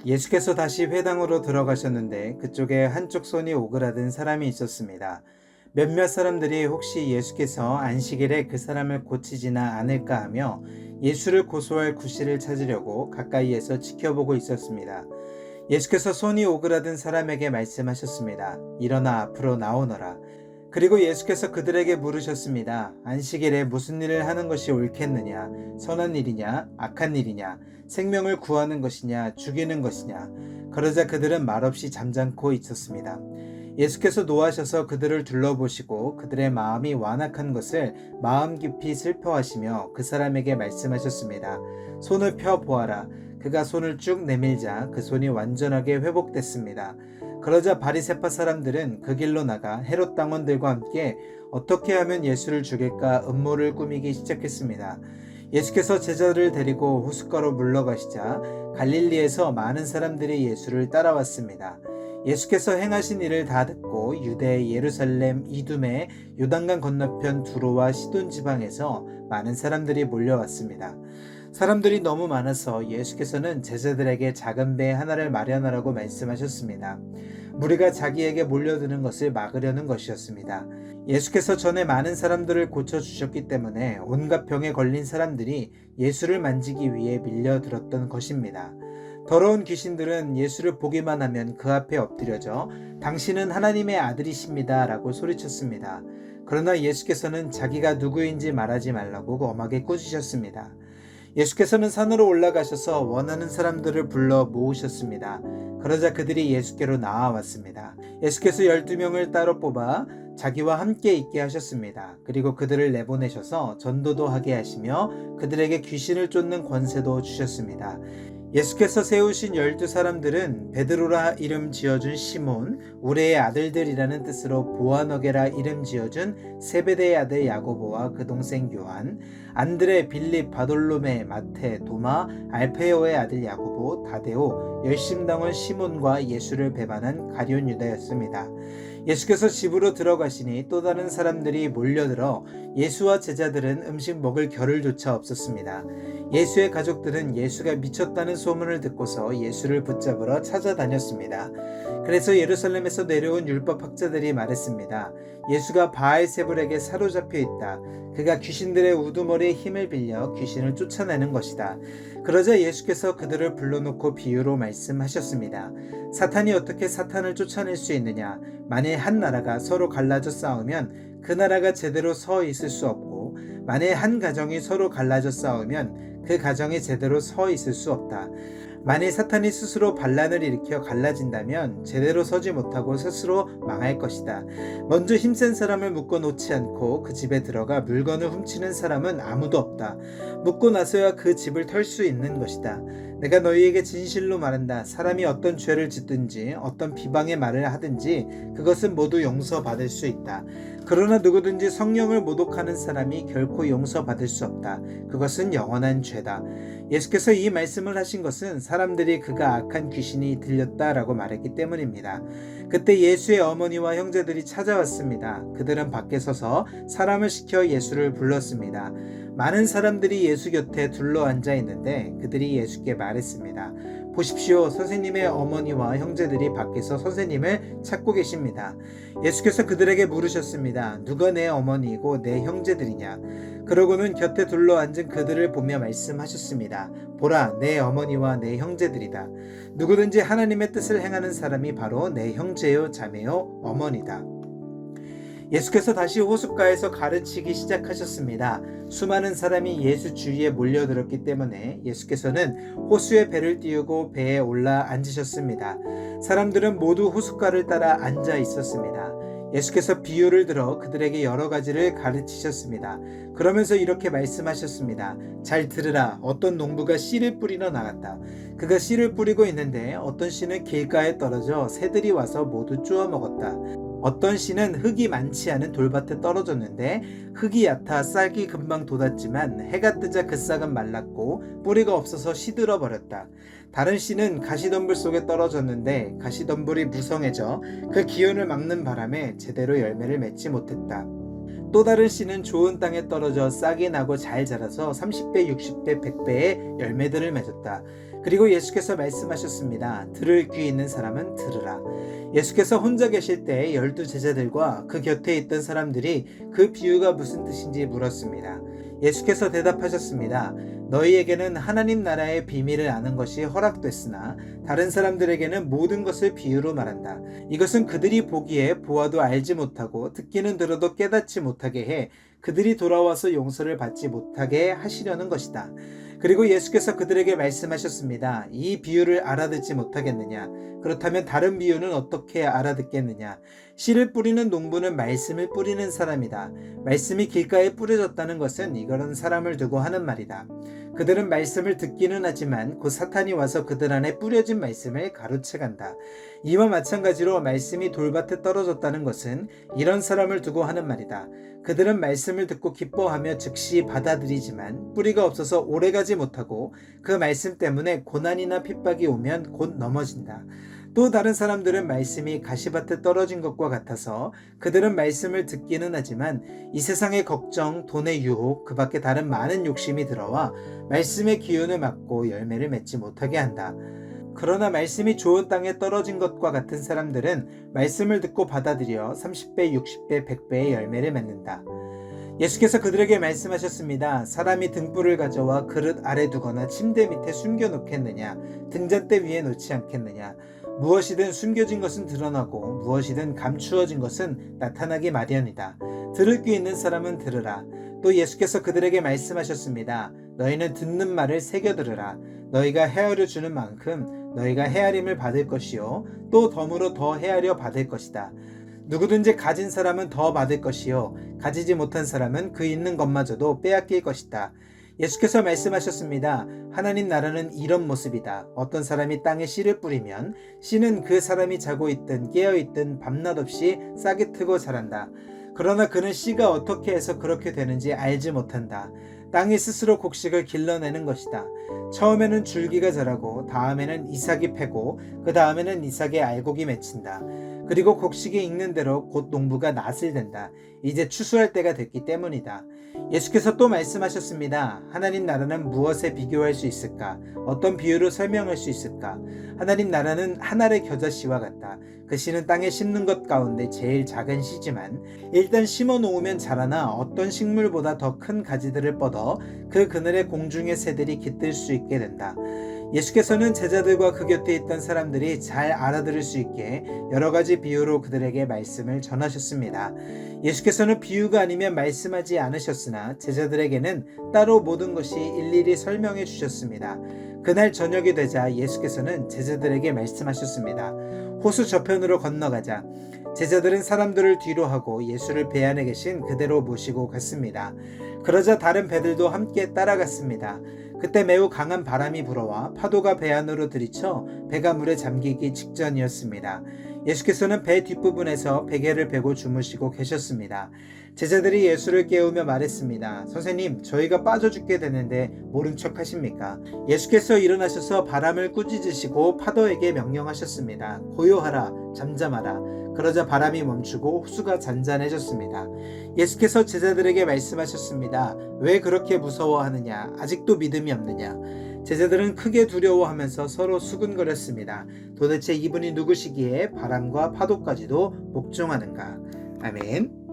예수께서 다시 회당으로 들어가셨는데 그쪽에 한쪽 손이 오그라든 사람이 있었습니다. 몇몇 사람들이 혹시 예수께서 안식일에 그 사람을 고치지나 않을까 하며 예수를 고소할 구실을 찾으려고 가까이에서 지켜보고 있었습니다. 예수께서 손이 오그라든 사람에게 말씀하셨습니다. 일어나 앞으로 나오너라. 그리고 예수께서 그들에게 물으셨습니다. 안식일에 무슨 일을 하는 것이 옳겠느냐? 선한 일이냐? 악한 일이냐? 생명을 구하는 것이냐? 죽이는 것이냐? 그러자 그들은 말없이 잠잠코 있었습니다. 예수께서 노하셔서 그들을 둘러보시고 그들의 마음이 완악한 것을 마음 깊이 슬퍼하시며 그 사람에게 말씀하셨습니다. 손을 펴 보아라. 그가 손을 쭉 내밀자 그 손이 완전하게 회복됐습니다. 그러자 바리새파 사람들은 그 길로 나가 헤롯 당원들과 함께 어떻게 하면 예수를 죽일까 음모를 꾸미기 시작했습니다. 예수께서 제자들을 데리고 호숫가로 물러가시자 갈릴리에서 많은 사람들이 예수를 따라왔습니다. 예수께서 행하신 일을 다 듣고 유대, 예루살렘, 이두메, 요단강 건너편 두로와 시돈 지방에서 많은 사람들이 몰려왔습니다. 사람들이 너무 많아서 예수께서는 제자들에게 작은 배 하나를 마련하라고 말씀하셨습니다. 무리가 자기에게 몰려드는 것을 막으려는 것이었습니다. 예수께서 전에 많은 사람들을 고쳐주셨기 때문에 온갖 병에 걸린 사람들이 예수를 만지기 위해 밀려들었던 것입니다. 더러운 귀신들은 예수를 보기만 하면 그 앞에 엎드려져 당신은 하나님의 아들이십니다 라고 소리쳤습니다. 그러나 예수께서는 자기가 누구인지 말하지 말라고 엄하게 꾸짖으셨습니다. 예수께서는 산으로 올라가셔서 원하는 사람들을 불러 모으셨습니다. 그러자 그들이 예수께로 나와왔습니다. 예수께서 12명을 따로 뽑아 자기와 함께 있게 하셨습니다. 그리고 그들을 내보내셔서 전도도 하게 하시며 그들에게 귀신을 쫓는 권세도 주셨습니다. 예수께서 세우신 12사람들은 베드로라 이름 지어준 시몬, 우레의 아들들이라는 뜻으로 보아너게라 이름 지어준 세베대의 아들 야고보와 그 동생 요한, 안드레, 빌립, 바돌로메, 마테, 도마, 알페오의 아들 야고보, 다데오, 열심당원 시몬과 예수를 배반한 가룟 유다였습니다. 예수께서 집으로 들어가시니 또 다른 사람들이 몰려들어 예수와 제자들은 음식 먹을 겨를조차 없었습니다. 예수의 가족들은 예수가 미쳤다는 소문을 듣고서 예수를 붙잡으러 찾아다녔습니다. 그래서 예루살렘에서 내려온 율법학자들이 말했습니다. 예수가 바알세불에게 사로잡혀 있다. 그가 귀신들의 우두머리에 힘을 빌려 귀신을 쫓아내는 것이다. 그러자 예수께서 그들을 불러놓고 비유로 말씀하셨습니다. 사탄이 어떻게 사탄을 쫓아낼 수 있느냐? 만일 한 나라가 서로 갈라져 싸우면 그 나라가 제대로 서 있을 수 없고, 만일 한 가정이 서로 갈라져 싸우면 그 가정이 제대로 서 있을 수 없다. 만일 사탄이 스스로 반란을 일으켜 갈라진다면 제대로 서지 못하고 스스로 망할 것이다. 먼저 힘센 사람을 묶어 놓지 않고 그 집에 들어가 물건을 훔치는 사람은 아무도 없다. 묶고 나서야 그 집을 털 수 있는 것이다. 내가 너희에게 진실로 말한다. 사람이 어떤 죄를 짓든지 어떤 비방의 말을 하든지 그것은 모두 용서받을 수 있다. 그러나 누구든지 성령을 모독하는 사람이 결코 용서받을 수 없다. 그것은 영원한 죄다. 예수께서 이 말씀을 하신 것은 사람들이 그가 악한 귀신이 들렸다라고 말했기 때문입니다. 그때 예수의 어머니와 형제들이 찾아왔습니다. 그들은 밖에 서서 사람을 시켜 예수를 불렀습니다. 많은 사람들이 예수 곁에 둘러앉아 있는데 그들이 예수께 말했습니다. 보십시오, 선생님의 어머니와 형제들이 밖에서 선생님을 찾고 계십니다. 예수께서 그들에게 물으셨습니다. 누가 내 어머니이고 내 형제들이냐? 그러고는 곁에 둘러앉은 그들을 보며 말씀하셨습니다. 보라, 내 어머니와 내 형제들이다. 누구든지 하나님의 뜻을 행하는 사람이 바로 내 형제요 자매요 어머니다. 예수께서 다시 호숫가에서 가르치기 시작하셨습니다. 수많은 사람이 예수 주위에 몰려들었기 때문에 예수께서는 호수에 배를 띄우고 배에 올라 앉으셨습니다. 사람들은 모두 호숫가를 따라 앉아 있었습니다. 예수께서 비유를 들어 그들에게 여러 가지를 가르치셨습니다. 그러면서 이렇게 말씀하셨습니다. 잘 들으라. 어떤 농부가 씨를 뿌리러 나갔다. 그가 씨를 뿌리고 있는데 어떤 씨는 길가에 떨어져 새들이 와서 모두 쪼아 먹었다. 어떤 씨는 흙이 많지 않은 돌밭에 떨어졌는데 흙이 얕아 싹이 금방 돋았지만 해가 뜨자 그 싹은 말랐고 뿌리가 없어서 시들어 버렸다. 다른 씨는 가시덤불 속에 떨어졌는데 가시덤불이 무성해져 그 기운을 막는 바람에 제대로 열매를 맺지 못했다. 또 다른 씨는 좋은 땅에 떨어져 싹이 나고 잘 자라서 30배, 60배, 100배의 열매들을 맺었다. 그리고 예수께서 말씀하셨습니다. 들을 귀 있는 사람은 들으라. 예수께서 혼자 계실 때 12 제자들과 그 곁에 있던 사람들이 그 비유가 무슨 뜻인지 물었습니다. 예수께서 대답하셨습니다. 너희에게는 하나님 나라의 비밀을 아는 것이 허락됐으나 다른 사람들에게는 모든 것을 비유로 말한다. 이것은 그들이 보기에 보아도 알지 못하고 듣기는 들어도 깨닫지 못하게 해 그들이 돌아와서 용서를 받지 못하게 하시려는 것이다. 그리고 예수께서 그들에게 말씀하셨습니다. 이 비유를 알아듣지 못하겠느냐? 그렇다면 다른 비유는 어떻게 알아듣겠느냐? 씨를 뿌리는 농부는 말씀을 뿌리는 사람이다. 말씀이 길가에 뿌려졌다는 것은 이런 사람을 두고 하는 말이다. 그들은 말씀을 듣기는 하지만 곧 사탄이 와서 그들 안에 뿌려진 말씀을 가로채간다. 이와 마찬가지로 말씀이 돌밭에 떨어졌다는 것은 이런 사람을 두고 하는 말이다. 그들은 말씀을 듣고 기뻐하며 즉시 받아들이지만 뿌리가 없어서 오래가지 못하고 그 말씀 때문에 고난이나 핍박이 오면 곧 넘어진다. 또 다른 사람들은 말씀이 가시밭에 떨어진 것과 같아서 그들은 말씀을 듣기는 하지만 이 세상의 걱정, 돈의 유혹, 그 밖에 다른 많은 욕심이 들어와 말씀의 기운을 막고 열매를 맺지 못하게 한다. 그러나 말씀이 좋은 땅에 떨어진 것과 같은 사람들은 말씀을 듣고 받아들여 30배, 60배, 100배의 열매를 맺는다. 예수께서 그들에게 말씀하셨습니다. 사람이 등불을 가져와 그릇 아래 두거나 침대 밑에 숨겨 놓겠느냐? 등잔대 위에 놓지 않겠느냐? 무엇이든 숨겨진 것은 드러나고 무엇이든 감추어진 것은 나타나기 마련이다. 들을 귀 있는 사람은 들으라. 또 예수께서 그들에게 말씀하셨습니다. 너희는 듣는 말을 새겨 들으라. 너희가 헤아려 주는 만큼 너희가 헤아림을 받을 것이요 또 덤으로 더 헤아려 받을 것이다. 누구든지 가진 사람은 더 받을 것이요 가지지 못한 사람은 그 있는 것마저도 빼앗길 것이다. 예수께서 말씀하셨습니다. 하나님 나라는 이런 모습이다. 어떤 사람이 땅에 씨를 뿌리면 씨는 그 사람이 자고 있든 깨어 있든 밤낮 없이 싹이 트고 자란다. 그러나 그는 씨가 어떻게 해서 그렇게 되는지 알지 못한다. 땅이 스스로 곡식을 길러내는 것이다. 처음에는 줄기가 자라고 다음에는 이삭이 패고 그 다음에는 이삭의 알곡이 맺힌다. 그리고 곡식이 익는 대로 곧 농부가 낫을 댄다. 이제 추수할 때가 됐기 때문이다. 예수께서 또 말씀하셨습니다. 하나님 나라는 무엇에 비교할 수 있을까? 어떤 비유로 설명할 수 있을까? 하나님 나라는 한 알의 겨자씨와 같다. 그 씨는 땅에 심는 것 가운데 제일 작은 씨지만 일단 심어 놓으면 자라나 어떤 식물보다 더 큰 가지들을 뻗어 그 그늘에 공중의 새들이 깃들 수 있게 된다. 예수께서는 제자들과 그 곁에 있던 사람들이 잘 알아들을 수 있게 여러 가지 비유로 그들에게 말씀을 전하셨습니다. 예수께서는 비유가 아니면 말씀하지 않으셨으나 제자들에게는 따로 모든 것이 일일이 설명해 주셨습니다. 그날 저녁이 되자 예수께서는 제자들에게 말씀하셨습니다. 호수 저편으로 건너가자. 제자들은 사람들을 뒤로 하고 예수를 배 안에 계신 그대로 모시고 갔습니다. 그러자 다른 배들도 함께 따라갔습니다. 그때 매우 강한 바람이 불어와 파도가 배 안으로 들이쳐 배가 물에 잠기기 직전이었습니다. 예수께서는 배 뒷부분에서 베개를 베고 주무시고 계셨습니다. 제자들이 예수를 깨우며 말했습니다. 선생님, 저희가 빠져 죽게 되는데 모른 척 하십니까? 예수께서 일어나셔서 바람을 꾸짖으시고 파도에게 명령하셨습니다. 고요하라, 잠잠하라. 그러자 바람이 멈추고 호수가 잔잔해졌습니다. 예수께서 제자들에게 말씀하셨습니다. 왜 그렇게 무서워하느냐? 아직도 믿음이 없느냐? 제자들은 크게 두려워하면서 서로 수군거렸습니다. 도대체 이분이 누구시기에 바람과 파도까지도 복종하는가? 아멘.